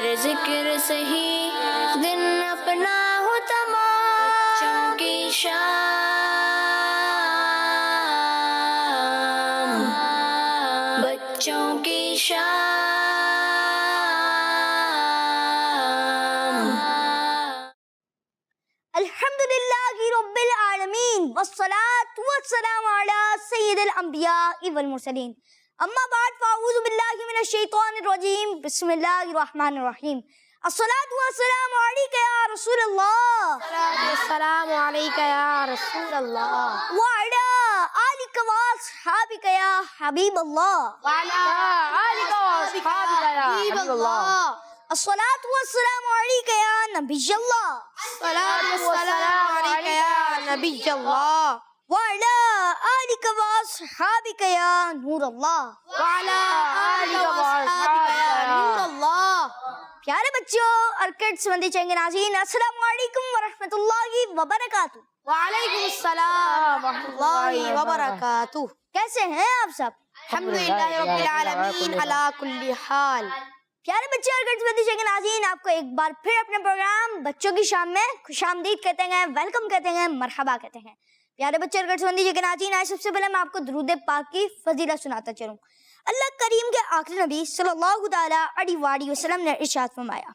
پھر ذکر سہی دن اپنا ہو تمام، بچوں کی شام، بچوں کی شام۔ الحمدللہ رب العالمین والصلاة والسلام علی سید الانبیاء والمرسلین، اما بعد فاعوذ باللہ من الشیطان الرجیم، بسم اللہ الرحمن الرحیم۔ الصلاة والسلام علیکہ یا رسول اللہ، السلام علیکم یا رسول اللہ، وعلی آلک واصحابک یا حبیب اللہ، وعلی آلک واصحابک یا حبیب اللہ، الصلاة والسلام علیکہ یا نبی اللہ، السلام علیکم یا نبی اللہ، وعلی آلک واصحابک یا نور اللہ، وعلی آلک واصحابک یا نور اللہ۔ پیارے بچوں اور کڈس مندی چنگ ناظرین، السلام علیکم ورحمۃ اللہ وبرکاتہ۔ وعلیکم السلام ورحمۃ اللہ وبرکاتہ۔ کیسے ہیں آپ سب؟ الحمدللہ رب العالمین علی کل حال۔ پیارے بچے اور کڈس مندی چنگ ناظرین، آپ کو ایک بار پھر اپنے پروگرام بچوں کی شام میں خوش آمدید کہتے ہیں، ویلکم کہتے ہیں، مرحبا کہتے ہیں۔ پیارے بچے اور کڈس مندی چنگ ناظرین، آج سب سے پہلے میں آپ کو درود پاک کی فضیلت سناتا چلوں۔ اللہ کریم کے آخری نبی صلی اللہ تعالیٰ علیہ وآلہ وسلم نے ارشاد فرمایا،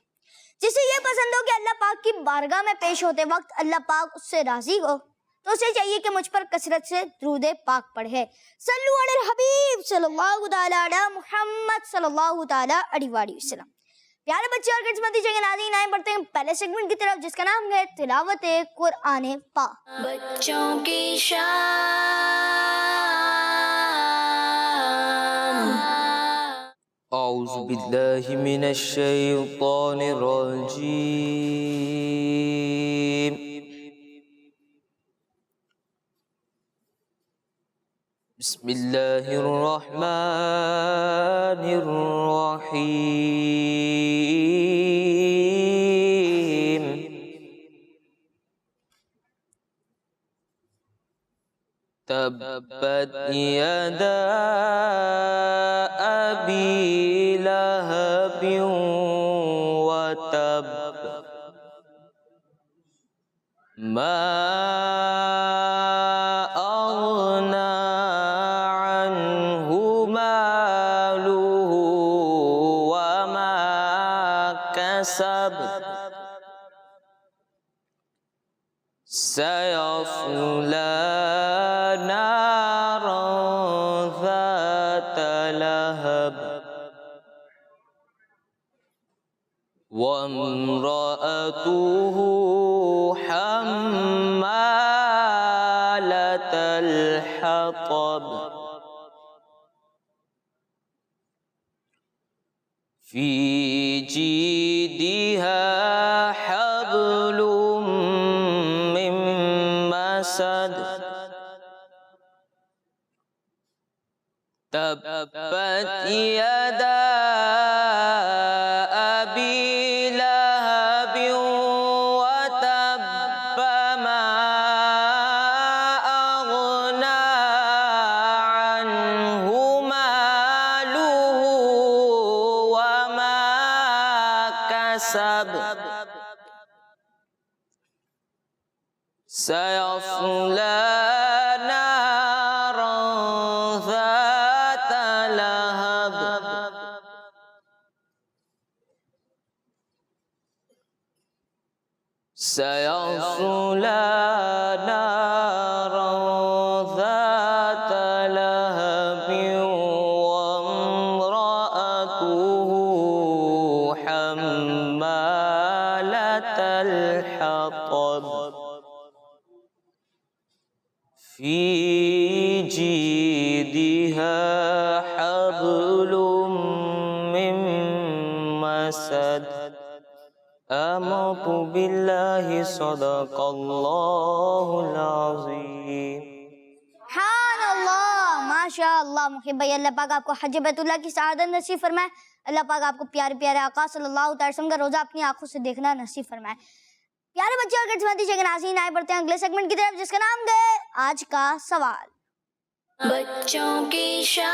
جسے یہ پسند ہو کہ اللہ پاک کی بارگاہ میں پیش ہوتے وقت اللہ پاک اس سے راضی ہو تو اسے چاہیے کہ مجھ پر کثرت سے درود پاک پڑھے۔ صلو علی الحبیب صلی اللہ تعالیٰ علی محمد صلی اللہ تعالیٰ علیہ وآلہ وسلم۔ پیارے بچے اور کڈس مندی چنگ ناظرین، آئیں بڑھتے ہیں پہلے سیگمنٹ کی طرف، جس کا نام ہے تلاوت قرآن پاک۔ بچوں کی شام، اعوذ باللہ من الشیطان الرجیم، بسم اللہ الرحمن الرحیم۔ تبت یدا ابی لہب وتب، ما اغنی عنہ مالہ وما کسب، سیصلی نارا ذات لہب، وامرأته حمالة الحطب، في جيدها حبل من مسد، تبت يدا أبي لهب وتب، ما أغنى عنه ماله وما كسب، سيصلى نارا ذات لهب، سيصلى نارا ذات لهب، وامرأته حمالة الحطب، في جيدها حبل من مسد۔ آمنت باللہ صدق اللہ العظیم۔ سبحان اللہ، ماشاء اللہ۔ محب بھائی، اللہ پاک آپ کو حج بیت اللہ کی سعادت نصیب فرمائے، اللہ پاک آپ کو پیارے پیارے آقا صلی اللہ علیہ وسلم کا روزہ اپنی آنکھوں سے دیکھنا نصیب فرمائے۔ پیارے بچے اور کڈس مندی چنگ ناظرین، آئے بڑھتے ہیں اگلے سیگمنٹ کی طرف، جس کا نام ہے آج کا سوال۔ بچوں کی شام،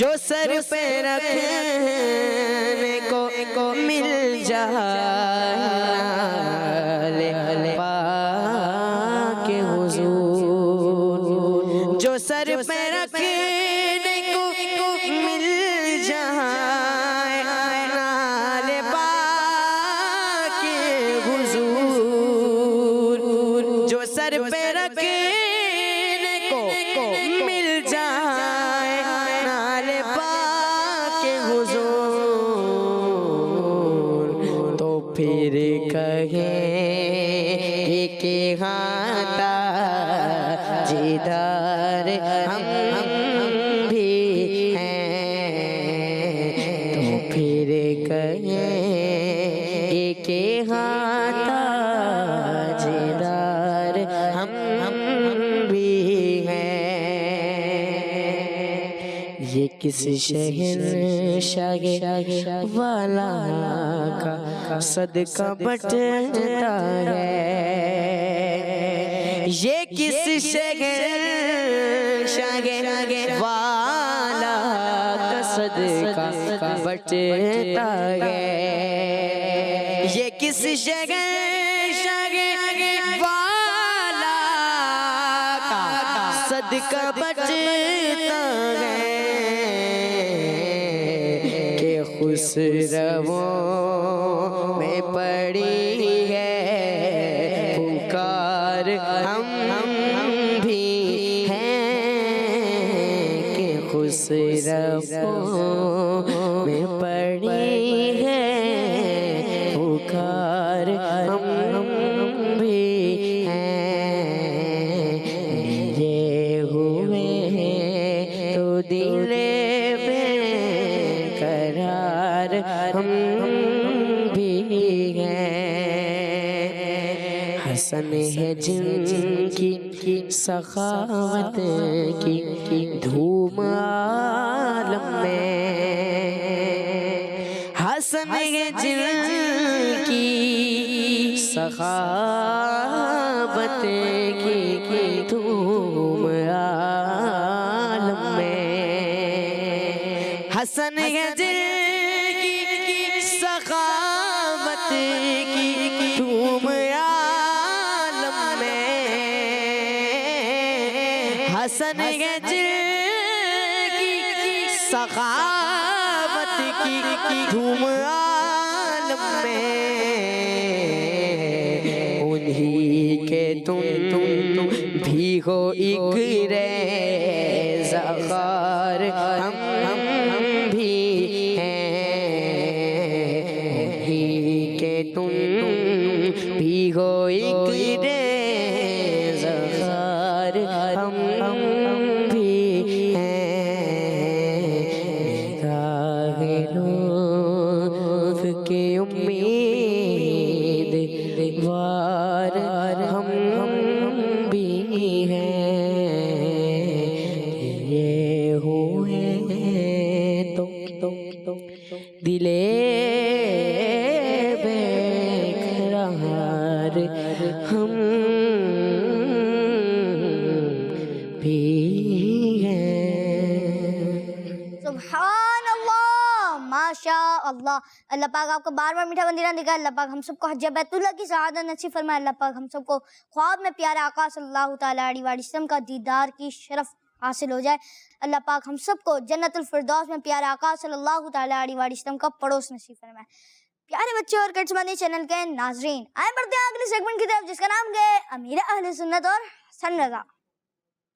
جو سر پہ رکھنے کو مل جائے پاک حضور، جو سر پہ رکھنے کو مل جائے نال پاک حضور، جو سر پہ رکھنے کو مل جائے نال پاک حضور، تو پھر کہیں کہ ہاں تاجدار ہم بھی ہیں، تو پھر کہیں کہ ہاں تاجدار ہم بھی ہیں۔ یہ کس شہر شاہ والا کا صدقہ بٹتا ہے، یہ کس شہر شاہ والا کا صدقہ بٹتا ہے، یہ کس شہر شاہ والا کا صدقہ بٹتا ہے، کہ خسرووں میں پڑی ہے پکار ہم بھی ہیں، کہ خسرووں میں پڑی ہے پکار ہم بھی ہیں، لیے ہوئے تو دل بے قرار ہم بھی ہیں۔ حسن ہے جن کی سخاوت کی دھوم عالم میں، حسن ہے جن کی سخاوت کی دھوم عالم میں، حسن ہے جن کی سخاوت کی دھوم عالم میں، حسن ہے جن کی سخاوت کی دھوم عالم میں، انہی کے تم بھی ہو ایک ریزہ خار ہم بھی ہیں، انہی کے تم بھی ہو ایک ریزہ خار ہم بھی ہیں، نگاہ لطف کی امید وار ہم بھی ہیں، یہ ہوئے تو دلے بے قرار ہم بھی ہیں۔ سبحان اللہ، ماشاء اللہ۔ اللہ پاک آپ کو بار بار میٹھا بندیرہ دکھائے، اللہ پاک ہم سب کو حج بیت اللہ کی سعادت نصیب فرمائے، اللہ پاک ہم سب کو خواب میں پیارے آقا صلی اللہ تعالیٰ علیہ وسلم کا دیدار کی شرف حاصل ہو جائے، اللہ پاک ہم سب کو جنت الفردوس میں پیارے آقا صلی اللہ تعالیٰ علیہ وسلم کا پڑوس نصیب فرمائے۔ پیارے بچے اور کڈس مدنی چینل کے ناظرین، آئے بڑھتے ہیں اگلے سیگمنٹ کی طرف، جس کا نام ہے امیر اہل سنت اور حسن رضا۔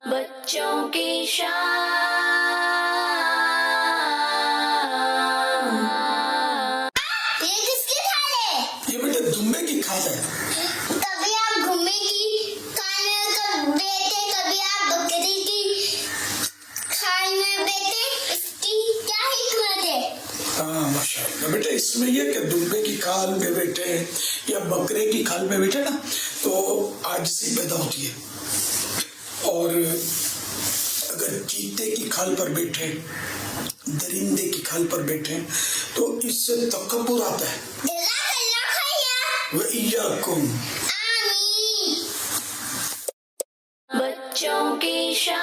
بچوں کی شان، یہ کس کی کھال ہے؟ یہ بیٹے دمبے کی کھال ہے۔ کبھی آپ گھومے کی کھال میں بیٹھے، کبھی آپ بکری کی کھال میں بیٹھے، اس کی کیا حکمت ہے؟ ہاں ماشاءاللہ بیٹے، اس میں یہ کہ دمبے کی کھال میں بیٹھے یا بکرے کی کھال میں بیٹھے نا تو عاجزی پیدا ہوتی ہے، اور اگر چیتے کی کھال پر بیٹھے، درندے کی کھال پر بیٹھے تو اس سے تکبر آتا ہے۔ جزاک اللہ خیرا۔ وَإِيَّاكُمْ۔ آمین۔ بچوں کی شان،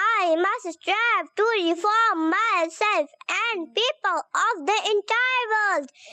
I must strive to reform myself and people of the entire world.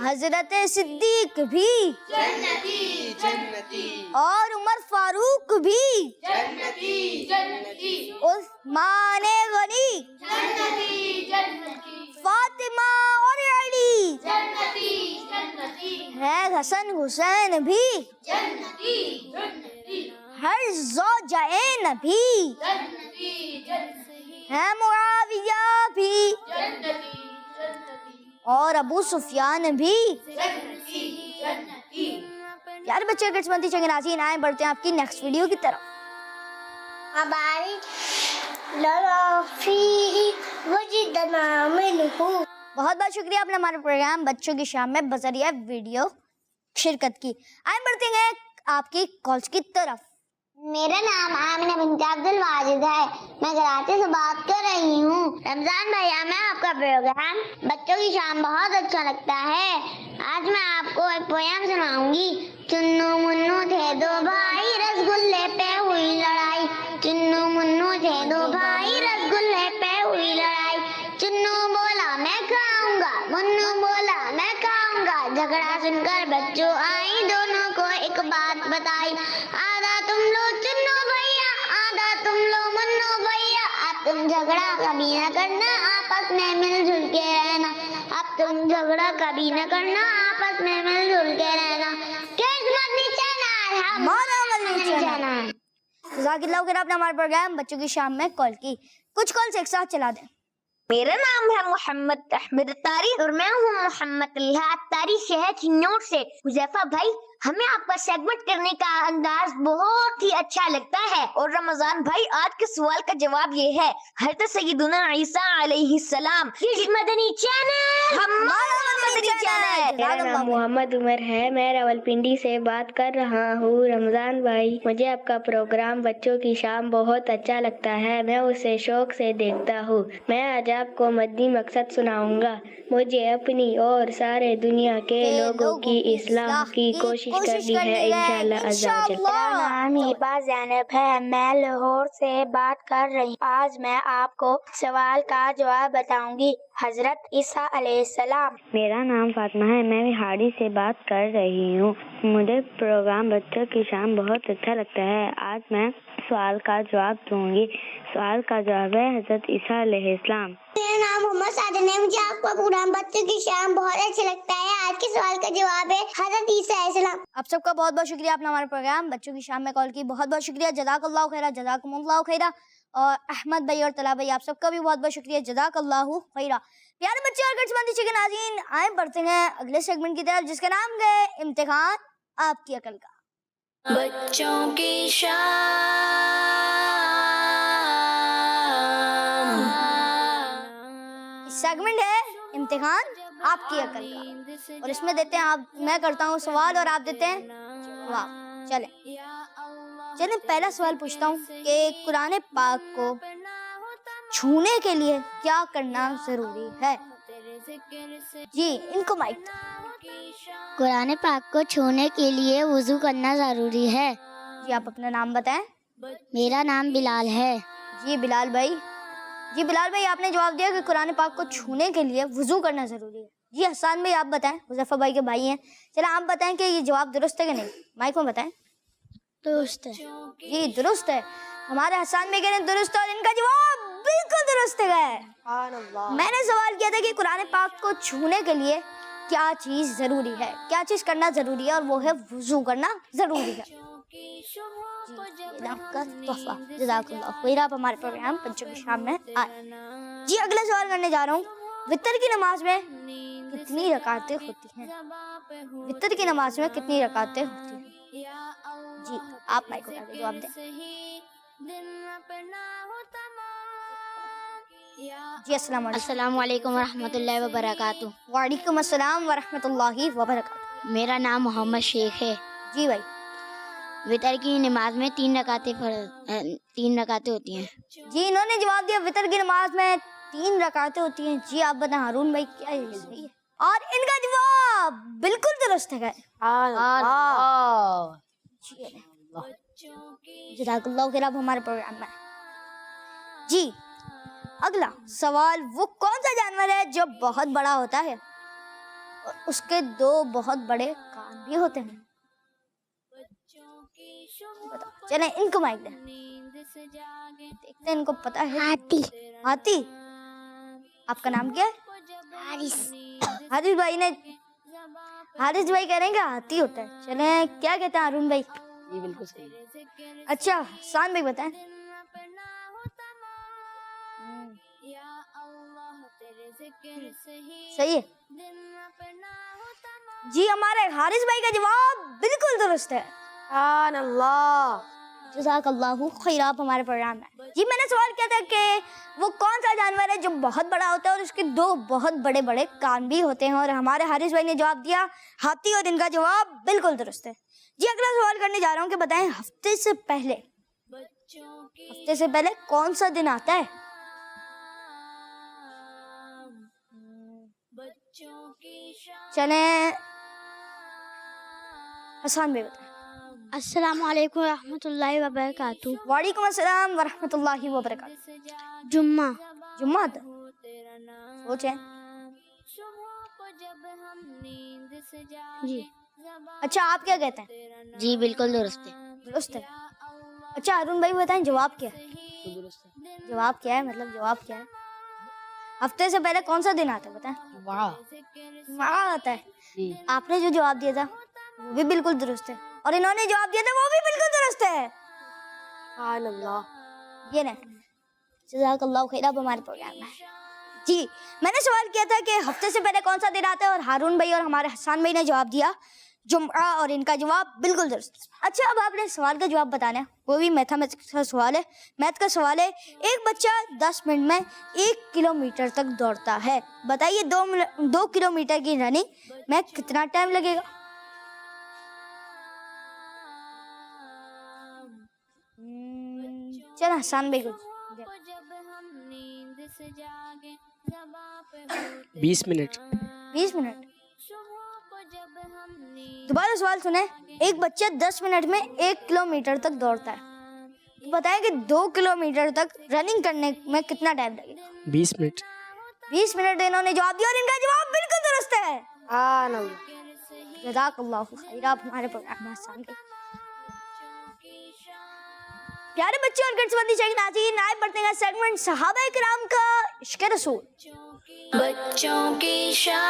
حضرت صدیق بھی اور عمر فاروق بھی عثمان غنی فاطمہ اور علی ہے حسن حسین بھی ہر زوجین بھی ہے معاویہ بھی اور ابو سفیان بھی پیارے بچے قسمتی چنگ ناظرین آئیں بڑھتے ہیں آپ کی نیکسٹ ویڈیو کی طرف ہماری لڑافی وجدنا منہ. بہت بہت شکریہ آپ نے ہمارے پروگرام بچوں کی شام میں بذریعہ ویڈیو شرکت کی. آئیں بڑھتے ہیں آپ کی کالز کی طرف. میرا نام آمنہ بنت عبد الواجد ہے. میں کراچی سے بات کر رہی ہوں. رمضان بھائی ہمیں آپ کا پروگرام بچوں کی شام بہت اچھا لگتا ہے. آج میں آپ کو ایک پویم سناؤں گی. چنو منو تھے دو بھائی رسگلے پہ ہوئی لڑائی. چنو منو تھے دو بھائی رسگلے پہ ہوئی لڑائی. چنو بولا میں کھاؤں گا, منو بولا میں کھاؤں گا. جھگڑا سن کر بچوں آئی, دونوں کو ایک بات بتائی. آدھا تم لو چنو بھیا, آدھا تم لو منو بھیا. اب تم جھگڑا کبھی نہ کرنا, آپس میں مل جل کے رہنا. اب تم جھگڑا کبھی نہ کرنا, آپس میں مل جل کے رہنا. جزاک اللہ خیر. آپ نے ہمارے پروگرام بچوں کی شام میں کال کی. کچھ کالز ایک ساتھ چلا دیں. میرا نام ہے محمد احمد اتاری اور میں ہوں محمد اللہ اتاری شہر چنور سے. حذیفہ بھائی ہمیں آپ کا سیگمنٹ کرنے کا انداز بہت ہی اچھا لگتا ہے. اور رمضان بھائی آج کے سوال کا جواب یہ ہے, حضرت سیدنا عیسیٰ علیہ السلام کس مدنی چینل؟ ہمارا مدنی چینل. میرا نام محمد عمر ہے. میں راولپنڈی سے بات کر رہا ہوں. رمضان بھائی مجھے آپ کا پروگرام بچوں کی شام بہت اچھا لگتا ہے. میں اسے شوق سے دیکھتا ہوں. میں آج آپ کو مدنی مقصد سناؤں گا. مجھے اپنی اور سارے دنیا کے لوگوں کی اصلاح کی کوشش کرنی ہے انشاءاللہ عز و جل. میرا نام ہبا زینب ہے. میں لاہور سے بات کر رہی ہوں. آج میں آپ کو سوال کا جواب بتاؤں گی. حضرت عیسیٰ علیہ السلام. میرا نام فاطمہ ہے. میں بہاڑی سے بات کر رہی ہوں. مجھے پروگرام بچوں کی شام بہت اچھا لگتا ہے. آج میں سوال کا جواب دوں گی. سوال کا جواب ہے حضرت عیسیٰ علیہ السلام. میرا نام محمد سعدن ہے. مجھے آپ کا پروگرام بچوں کی شام بہت اچھا لگتا ہے. آج کے سوال کا جواب ہے حضرت عیسیٰ علیہ السلام. آپ سب کا بہت بہت شکریہ. آپ نے ہمارے پروگرام بچوں کی شام میں کال کی. بہت بہت شکریہ. جزاک اللہ خیرہ, جزاکم اللہ خیرہ. اور احمد بھائی اور طلحہ بھائی آپ سب کا بھی بہت بہت شکریہ. جزاک اللہ خیرہ. پیارے بچے اور قسمتی کے ناظرین آئیں بڑھتے ہیں اگلے سیگمنٹ کی طرف جس کا نام ہے امتحان آپ کی عقل کا. بچوں کی شام. سیگمنٹ ہے امتحان آپ کی عقل کا, اور اس میں دیتے ہیں آپ, میں کرتا ہوں سوال اور آپ دیتے ہیں جواب. چلیں پہلا سوال پوچھتا ہوں کہ قرآن پاک کو چھونے کے لیے کیا کرنا ضروری ہے؟ جی ان کو مائک. قرآن پاک کو چھونے کے لیے وضو کرنا ضروری ہے. جی آپ اپنا نام بتائیں. میرا نام بلال ہے. جی بلال بھائی, آپ نے جواب دیا کہ قرآن پاک کو چھونے کے لیے وضو کرنا ضروری ہے. جی حسان بھائی آپ بتائیں, حذیفہ بھائی کے بھائی ہیں. چلیں آپ بتائیں کہ یہ جواب درست ہے کہ نہیں, مائک میں بتائیں. درست ہے. جی درست ہے. ہمارے حسان بھائی کہہ رہے ہیں درست ہے, اور ان کا جواب بالکل درست ہے. میں نے سوال کیا تھا کہ قرآن پاک کو چھونے کے لیے کیا چیز ضروری ہے, کیا چیز کرنا ضروری ہے, اور وہ ہے وضو کرنا ضروری ہے. جی آپ کا تحفہ. جزاک اللہ خیر. آپ ہمارے پروگرام بچوں کی شام میں آئے. جی اگلا سوال کرنے جا رہا ہوں. وتر کی نماز میں کتنی رکعتیں ہوتی ہیں؟ وتر کی نماز میں کتنی رکعتیں ہوتی ہیں؟ جی آپ مائک اٹھا کے جواب دیں. جی السلام علیکم ورحمۃ اللہ وبرکاتہ. وعلیکم السلام ورحمۃ اللہ وبرکاتہ. میرا نام محمد شیخ ہے. جی بھائی وتر کی نماز میں 3 رکعتیں ہوتی ہیں. جی انہوں نے جواب دیا وتر کی نماز میں 3 رکعتیں ہوتی ہیں. جی آپ بتائیں ہارون بھائی کیا یہ صحیح ہے؟ اور ان کا جواب بالکل درست ہے. جزاک اللہ خیر. آپ ہمارے پروگرام میں. جی اگلا سوال, وہ کون سا جانور ہے جو بہت بڑا ہوتا ہے؟ اور اس کے دو بہت بڑے کان بھی ہوتے ہیں. بتاؤ. چلیں ان کو مائک دیں. دیکھتے ہیں ان کو پتا ہے. ہاتھی. ہاتھی. آپ کا نام کیا ہے؟ حارث. حارث بھائی نے حارث بھائی کہہ رہے ہیں کہ ہاتھی ہوتا ہے. چلیں کیا کہتے ہیں ارون بھائی؟ یہ بالکل صحیح. اچھا حسان بھائی بتائیں. صحیح ہے. جی ہمارے حارث بھائی کا جواب بالکل درست ہے. سبحان اللہ. جزاک اللہ خیر. آپ ہمارے پروگرام میں. جی میں نے سوال کیا تھا کہ وہ کون سا جانور ہے جو بہت بڑا ہوتا ہے اور اس کے دو بہت بڑے بڑے کان بھی ہوتے ہیں, اور ہمارے حارث بھائی نے جواب دیا ہاتھی, اور ان کا جواب بالکل درست ہے. جی اگلا سوال کرنے جا رہا ہوں کہ بتائیں ہفتے سے پہلے کون سا دن آتا ہے؟ چلیں حسان بھائی بتائیں. السلام علیکم ورحمۃ اللہ وبرکاتہ. وعلیکم السلام ورحمۃ اللہ وبرکاتہ. جمعہ. جمعہ آتا ہے. سوچیں. جی. اچھا آپ کیا کہتے ہیں؟ جی بالکل درست ہے. درست ہے. اچھا ارون بھائی بتائیں جواب کیا ہے؟ جواب کیا ہے, مطلب جواب کیا ہے؟ ہفتے سے پہلے کون سا دن آتا ہے بتائیں؟ جمعہ آتا ہے. آپ نے جو جواب دیا تھا وہ بھی بالکل درست ہے, اور انہوں نے جواب دیا تھا وہ بھی بالکل درست ہے. سبحان اللہ. یہ نہیں. جزاک اللہ خیر. آپ ہمارے پروگرام میں. جی میں نے سوال کیا تھا کہ ہفتے سے پہلے کون سا دن آتا ہے, اور ہارون بھائی اور ہمارے حسان بھائی نے جواب دیا جمعہ, اور ان کا جواب بالکل درست. اچھا اب آپ نے سوال کا جواب بتانا ہے, وہ بھی میتھمیٹکس کا سوال ہے, میتھ کا سوال ہے. ایک بچہ 10 منٹ میں 1 کلومیٹر تک دوڑتا ہے. بتائیے 2 کلومیٹر کی رننگ میں کتنا ٹائم لگے گا؟ چلو حسان بھائی کو 20 منٹ. 20 منٹ. دوبارہ سوال سنیں. ایک بچہ 10 منٹ میں 1 کلومیٹر تک دوڑتا ہے. بتائیں کہ 2 کلومیٹر تک رننگ کرنے میں کتنا ٹائم لگے گا؟ 20 منٹ. 20 منٹ انہوں نے جواب دیا, اور ان کا جواب بالکل درست ہے. سبحان اللہ. جزاک اللہ خیر. آپ ہمارے پروگرام میں حسان بھائی. پیارے بچے اور گھر بندی چاہیے ناظرین, آئے بڑھتے ہیں سیگمنٹ صحابہ کرام کا عشق رسول. بچوں کی شان.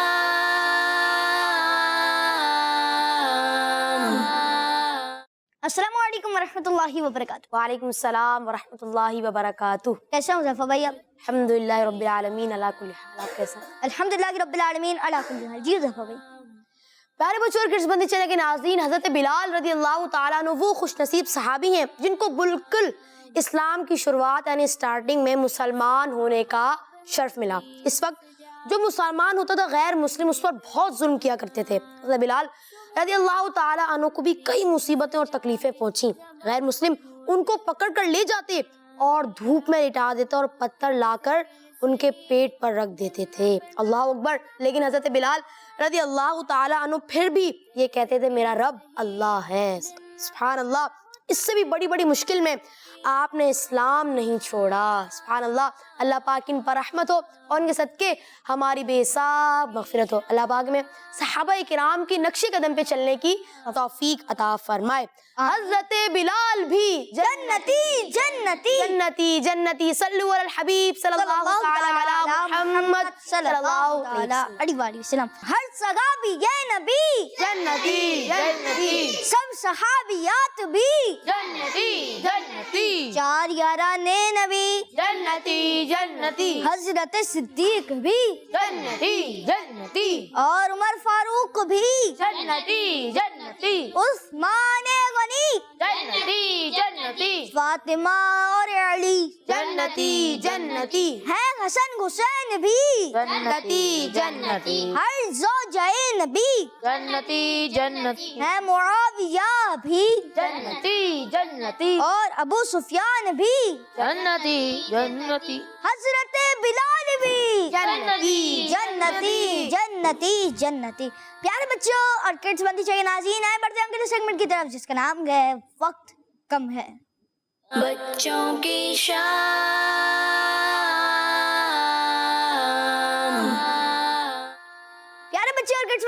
السلام علیکم ورحمۃ اللہ وبرکاتہ. وعلیکم السلام ورحمۃ اللہ وبرکاتہ. کیسے ہیں ظفر بھائی آپ؟ الحمدللہ رب العالمین علی کل حال. آپ کیسے ہیں؟ الحمدللہ رب العالمین علی کل حال. جی ظفر بھائی. پیارے بچوں اور کرس بندی چینل کے ناظرین, حضرت بلال رضی اللہ تعالیٰ عنہ وہ خوش نصیب صحابی ہیں جن کو بالکل اسلام کی شروعات یعنی سٹارٹنگ میں مسلمان ہونے کا شرف ملا. اس وقت جو مسلمان ہوتا تھا غیر مسلم اس پر بہت ظلم کیا کرتے تھے. حضرت بلال رضی اللہ تعالیٰ عنہ کو بھی کئی مصیبتیں اور تکلیفیں پہنچیں. غیر مسلم ان کو پکڑ کر لے جاتے اور دھوپ میں لٹا دیتے اور پتھر لا کر ان کے پیٹ پر رکھ دیتے تھے. اللہ اکبر. لیکن حضرت بلال رضی اللہ تعالیٰ عنہ پھر بھی یہ کہتے تھے میرا رب اللہ ہے. سبحان اللہ. اس سے بھی بڑی بڑی مشکل میں آپ نے اسلام نہیں چھوڑا. سبحان اللہ. اللہ پاک ان پر رحمت ہو اور ان کے صدقے ہماری بے حساب مغفرت ہو. اللہ پاک میں صحابہ کرام کی نقش قدم پہ چلنے کی توفیق عطا فرمائے. حضرت بلال بھی جنتی جنتی جنتی جنتی. صلو علی الحبیب صلی اللہ تعالی علی محمد صلی اللہ علیہ وسلم. ہر صحابی یہ نبی جنتی جنتی سب صحابیات بھی جنتی جنتی 4 یاران نبی جنتی جنتی حضرت صدیق بھی جنتی جنتی اور عمر فاروق بھی جنتی جنتی عثمان غنی جنتی جنتی فاطمہ اور علی جنتی جنتی ہے حسن حسین بھی جنتی جنتی ہر زوجہ نبی جنتی جنتی ہے معاویہ بھی جنتی جنتی اور ابو سفیان بھی جنتی جنتی حضرت بلال بھی جنتی جنتی جنتی جنتی. پیارے بچوں اور کڈس بندی چاہیے ناظرین, آئے بڑھتے ہیں اگلے سیگمنٹ کی طرف جس کا نام ہے وقت کم ہے. بچوں کی شان. پیارے بچے اور کڈس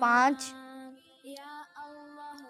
5,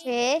6,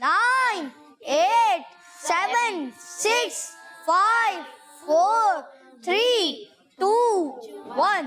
9, 8, 7, 6, 5, 4, 3, 2, 1।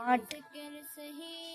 8,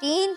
3,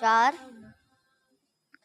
4,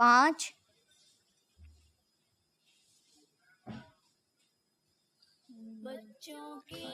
5,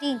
3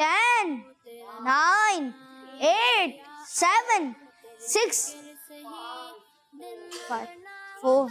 10, 9, 8, 7, 6, 5, 4।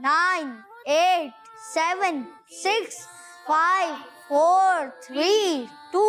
9, 8, 7, 6, 5, 4, 3, 2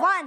1।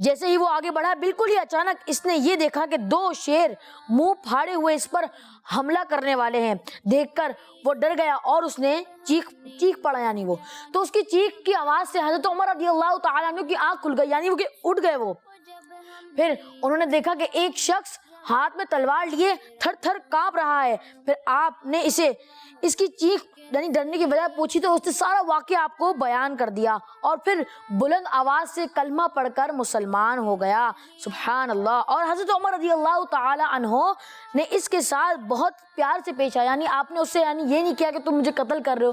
جیسے ہی وہ آگے بڑھا بالکل ہی اچانک اس نے یہ دیکھا کہ 2 شیر منہ پھاڑے ہوئے اس پر حملہ کرنے والے ہیں. دیکھ کر وہ ڈر گیا اور اس نے چیخ پڑا، یعنی وہ تو اس کی چیخ کی آواز سے حضرت عمر رضی اللہ تعالیٰ عنہ کی آنکھ کھل گئی، یعنی وہ کہ اٹھ گئے وہ. پھر انہوں نے دیکھا کہ ایک شخص ہاتھ میں تلوار لیے تھر تھر کانپ رہا ہے. پھر آپ نے اس کی چیخ یعنی ڈرنے کی وجہ پوچھی تو اس نے سارا واقعہ آپ کو بیان کر دیا اور پھر بلند آواز سے کلمہ پڑھ کر مسلمان ہو گیا. سبحان اللہ. اور حضرت عمر رضی اللہ تعالی عنہ نے اس کے ساتھ بہت پیار سے پیش آیا، یعنی آپ نے اس سے یعنی یہ نہیں کیا کہ تم مجھے قتل کر رہے ہو،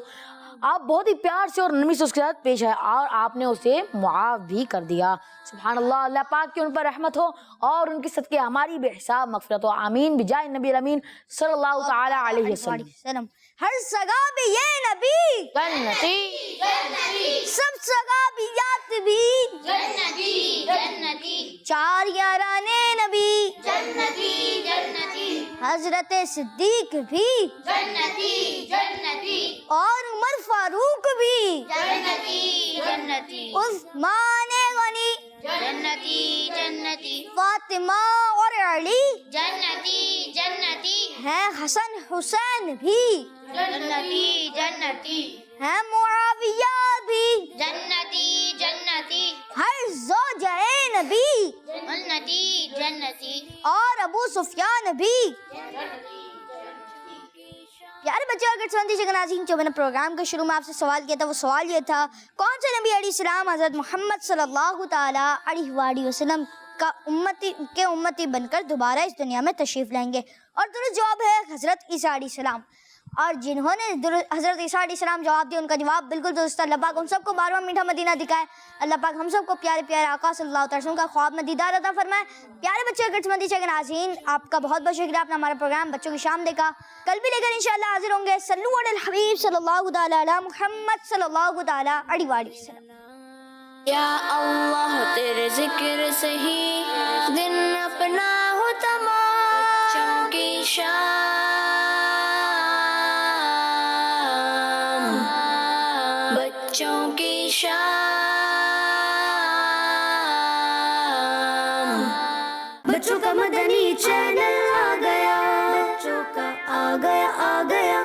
آپ بہت ہی پیار سے اور نرمی سے اس کے ساتھ پیش آئے اور آپ نے اسے معاف بھی کر دیا. سبحان اللہ. اللہ پاک کی ان پر رحمت ہو اور ان کے صدقے ہماری بے حساب مغفرت ہو. آمین بجائے نبی الامین صلی اللہ تعالی علیہ وسلم. ہر سگا بھی یہ نبی جنتی، سب سگا بھی یات بھی جنتی 4 یارانے نبی جنتی حضرت صدیق بھی جنتی اور عمر فاروق بھی جنتی عثمان غنی جنتی فاطمہ اور علی جنتی ہیں، حسن حسین بھی جنتی ہیں، معاویہ بھی جنتی ہر زوجہ نبی جنتی اور ابو سفیان بھی. پیارے بچے، اگر سنتی شکن ناظرین، جو میں نے پروگرام کے شروع میں آپ سے سوال کیا تھا وہ سوال یہ تھا کون سے نبی علیہ السلام حضرت محمد صلی اللہ تعالی علیہ وآلہ وسلم کا امتی بن کر دوبارہ اس دنیا میں تشریف لائیں گے؟ اور درست جواب ہے حضرت عیسیٰ علیہ السلام. اور جنہوں نے حضرت عیسیٰ علیہ السلام جواب دیا ان کا جواب بالکل درست. اللہ پاک ان سب کو 12واں میٹھا مدینہ دکھائے. اللہ پاک ہم سب کو پیارے پیارے آقا صلی اللہ علیہ وسلم کا خواب میں دیدار عطا فرمائے. پیارے بچے، اگر سنتی شکن ناظرین، آپ کا بہت بہت شکریہ، آپ نے ہمارا پروگرام بچوں کی شام دیکھا. کل بھی لے کر انشاءاللہ حاضر ہوں گے. صلو علی الحبیب صلی اللہ تعالی علی محمد صلی اللہ تعالی علیہ وآلہ وسلم. یا اللہ تیرے ذکر سے ہی دن اپنا ہو تمام، بچوں کی شام، بچوں کی شام. بچوں کا مدنی چینل آ گیا، بچوں کا آ گیا